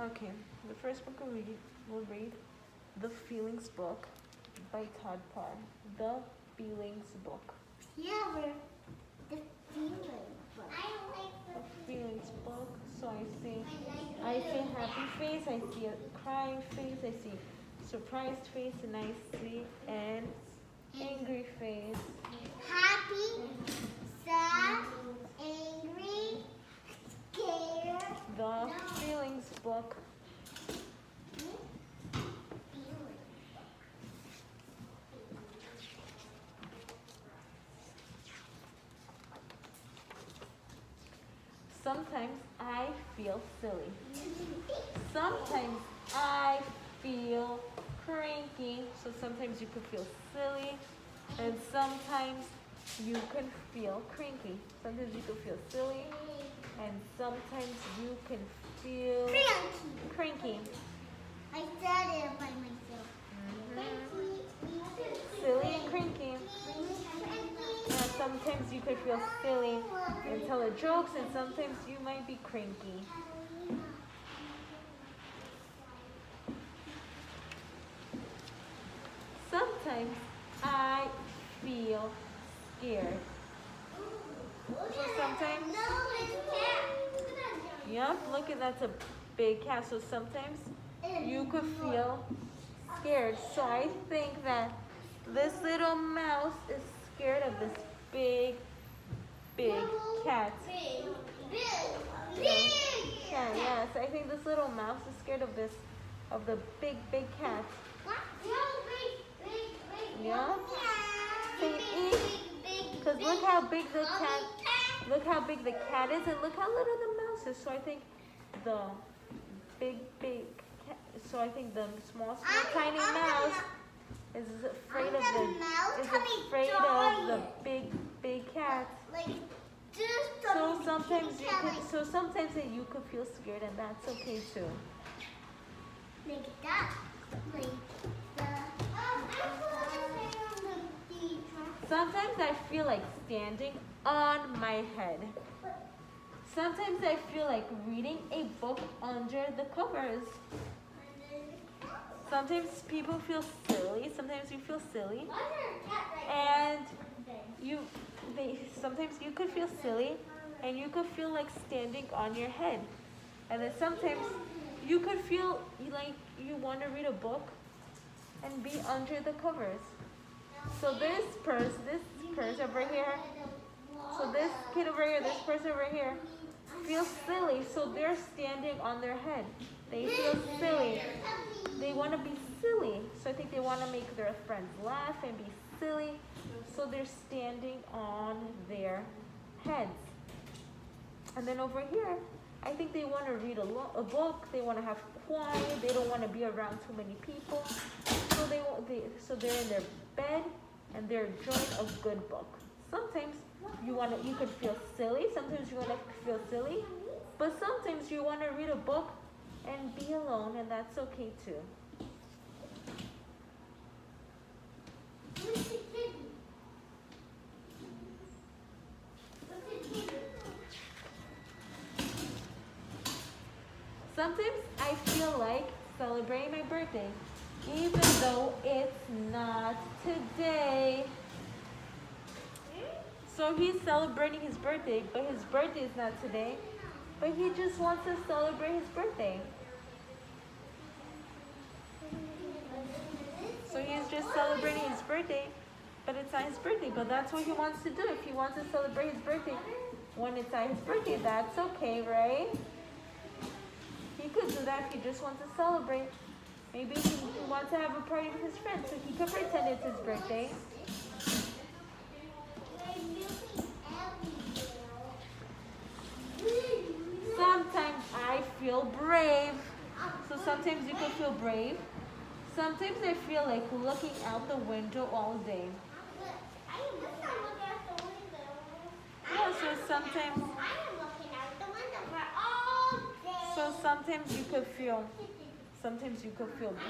Okay, the first book we'll read The Feelings Book by Todd Parr. The Feelings Book. Yeah, the feelings book. The Feelings Book. So I see happy face, I see a crying face, I see surprised face, and I see an angry face. Happy, sad, angry, scared. The Feelings Book. Sometimes I feel silly. Sometimes I feel cranky. So sometimes you could feel silly, and sometimes you can feel cranky. Sometimes you can feel silly, and sometimes you can feel cranky. I said it by myself. Silly and cranky. Yeah, sometimes you could feel silly and tell a jokes, and sometimes you might be cranky. Sometimes I feel scared. So sometimes, yep, look at that's a big cat. So sometimes you could feel scared. So I think that this little mouse is scared of this big cat. Yeah, yes, I think this little mouse is scared of the big cat. Yeah. Because look how big the cat is, and look how little the mouse is. So I think the big cat. So I think the small tiny mouse is afraid of the big cat. So sometimes you could feel scared, and that's okay too. Sometimes I feel like standing on my head. Sometimes I feel like reading a book under the covers. Sometimes people feel silly. Sometimes you feel silly, and sometimes you could feel silly, and you could feel like standing on your head, and then sometimes you could feel like you want to read a book and be under the covers. So this purse over here, so this kid over here, this person over here feels silly, so they're standing on their head. They feel silly. They want to be silly, so I think they want to make their friends laugh and be silly, so they're standing on their heads. And then over here, I think they want to read a book. They want to have quiet. They don't want to be around too many people, so they're in their bed and they're enjoying a good book. Sometimes you could feel silly. Sometimes you want to feel silly, but sometimes you want to read a book and be alone, and that's okay too. Sometimes I feel like celebrating my birthday, even though it's not today. So he's celebrating his birthday, but his birthday is not today. But he just wants to celebrate his birthday. So he's just celebrating his birthday, but it's not his birthday. But that's what he wants to do. If he wants to celebrate his birthday when it's not his birthday, that's okay, right? He could do that if he just wants to celebrate. Maybe he wants to have a party with his friends, so he could pretend it's his birthday. Sometimes I feel brave. So sometimes you could feel brave. Sometimes I feel like looking out the window all day. Yeah, so sometimes you could feel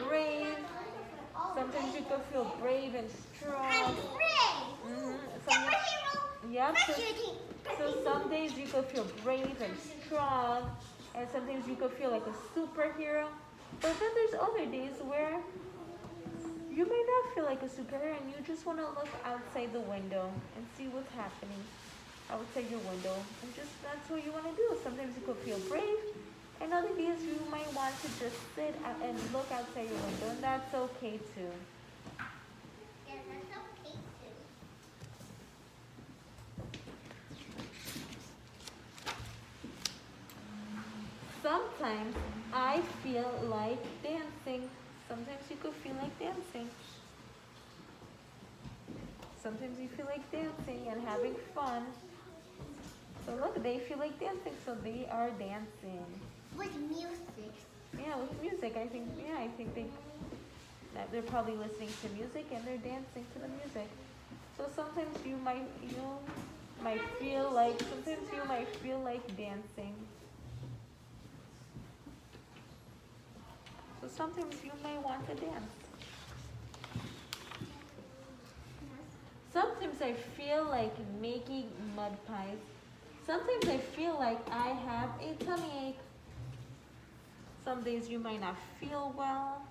brave. Sometimes you could feel brave and strong. Yep. So some days you could feel brave and strong. And sometimes you could feel like a superhero. But then there's other days where you may not feel like a superhero and you just want to look outside the window and see what's happening outside your window. And just that's what you want to do. Sometimes you could feel brave, and other days you might want to just sit and look outside your window, and that's okay too. Yeah, that's okay too. Sometimes I feel like dancing. Sometimes you could feel like dancing. Sometimes you feel like dancing and having fun. So look, they feel like dancing, so they are dancing. With music. Yeah, with music, I think. Yeah, I think that they're probably listening to music and they're dancing to the music. So sometimes might feel like dancing. So sometimes you may want to dance. Sometimes I feel like making mud pies. Sometimes I feel like I have a tummy ache. Some days you might not feel well.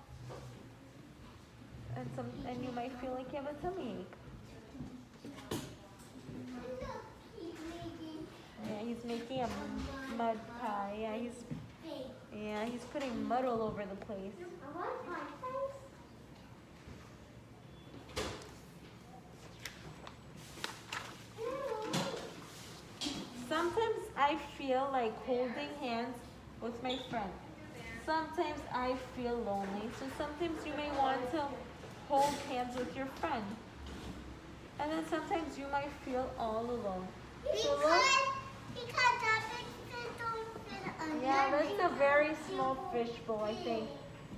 And you might feel like you have a tummy ache. Yeah, he's making a mud pie. Yeah, he's putting mud all over the place. Sometimes I feel like holding hands with my friend. Sometimes I feel lonely. So sometimes you may want to hold hands with your friend. And then sometimes you might feel all alone. Because that fish don't fit under. Yeah, that's a very small fishbowl, I think.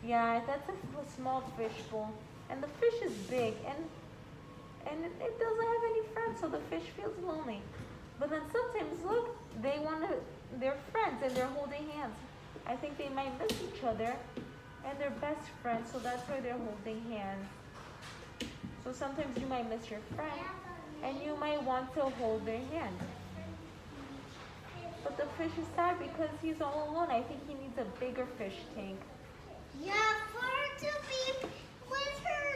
Yeah, that's a small fishbowl. And the fish is big and it doesn't have any friends, so the fish feels lonely. But then sometimes, look, they're friends and they're holding hands. I think they might miss each other and they're best friends, so that's why they're holding hands. So sometimes you might miss your friend and you might want to hold their hand. But the fish is sad because he's all alone. I think he needs a bigger fish tank. Yeah, for her to be with her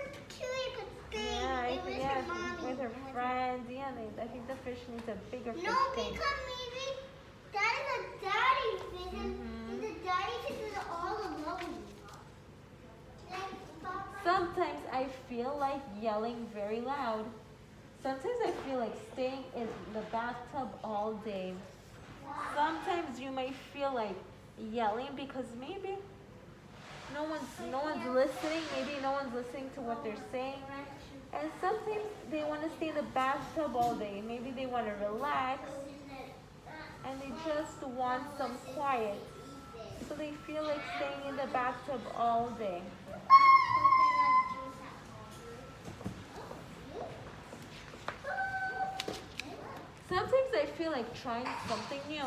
With her friends. Yeah, I think the fish needs a bigger fish No, tank. because maybe that is a daddy fish, and the daddy fish is all alone. Sometimes I feel like yelling very loud. Sometimes I feel like staying in the bathtub all day. Sometimes you might feel like yelling because maybe no one's listening. Maybe no one's listening to what they're saying. And sometimes they want to stay in the bathtub all day. Maybe they want to relax and they just want some quiet. So they feel like staying in the bathtub all day. Sometimes I feel like trying something new.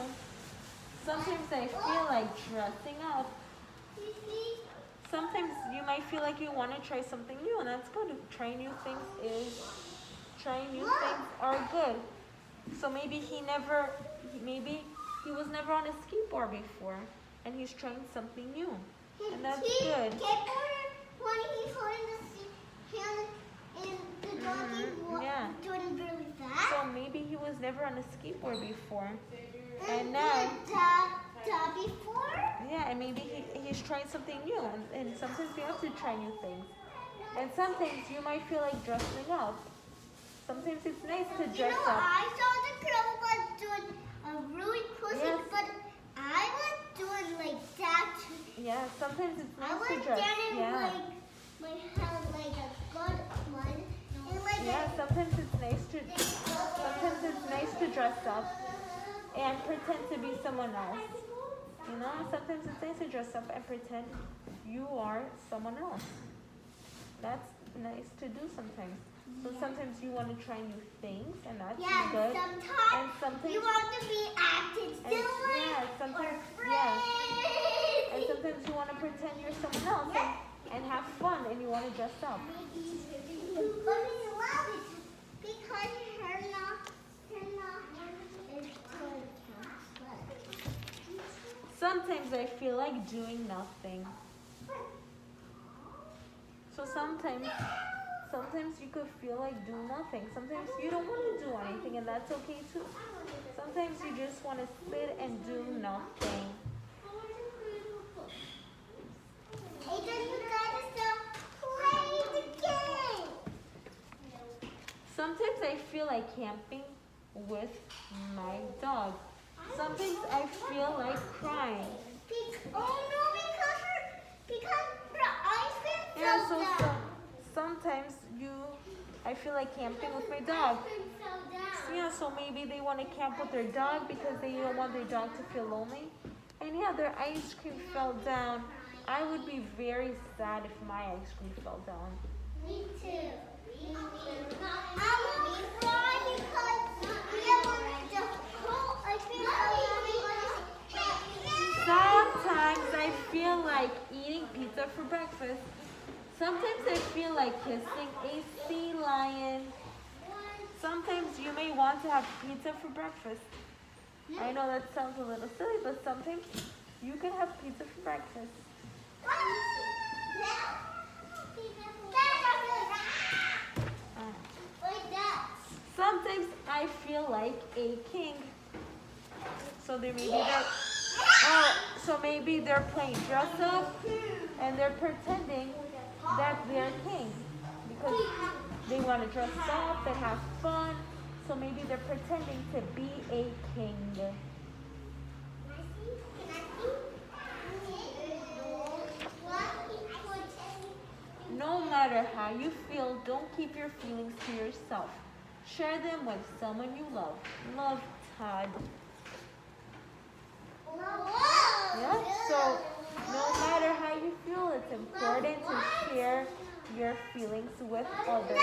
Sometimes I feel like dressing up. Sometimes you might feel like you want to try something new, and that's good. Trying new things are good. So maybe he was never on a skateboard before, and he's trying something new, and that's good. When he's holding the hand and the dog is doing really fast. So maybe he was never on a skateboard before, and And now. before? Yeah, and maybe he's trying something new, and sometimes we have to try new things. And sometimes you might feel like dressing up. Sometimes it's nice to dress up. I saw the girl was doing a really cool thing, but I was doing like that. Yeah, sometimes it's I nice was to dress. getting Yeah. my hair like a good one. Yeah, sometimes it's nice to dress up and pretend to be someone else. You know, sometimes it's nice to dress up and pretend you are someone else. That's nice to do sometimes. So sometimes you want to try new things, and that's good. And sometimes you want to be acting silly and sometimes you want to pretend you're someone else and have fun, and you want to dress up. Because her not is good. Sometimes I feel like doing nothing. So sometimes you could feel like doing nothing. Sometimes you don't want to do anything, and that's okay too. Sometimes you just want to sit and do nothing. Sometimes I feel like camping with my dog. Sometimes I feel like crying. Oh no, because her ice cream Yeah, fell so down. sometimes I feel like camping with my dog. Ice cream fell down. Yeah, so maybe they want to camp with their dog because they don't want their dog to feel lonely. And yeah, their ice cream fell down. I would be very sad if my ice cream fell down. Me too. Me too. I will cry because the whole ice cream fell down. Sometimes I feel like eating pizza for breakfast. Sometimes I feel like kissing a sea lion. Sometimes you may want to have pizza for breakfast. I know that sounds a little silly, but sometimes you can have pizza for breakfast. Sometimes I feel like a king. So maybe they're playing dress up and they're pretending that they're king because they want to dress up and have fun. So maybe they're pretending to be a king. No matter how you feel, don't keep your feelings to yourself. Share them with someone you love. Love, Todd. Yeah, so no matter how you feel, it's important to share your feelings with others.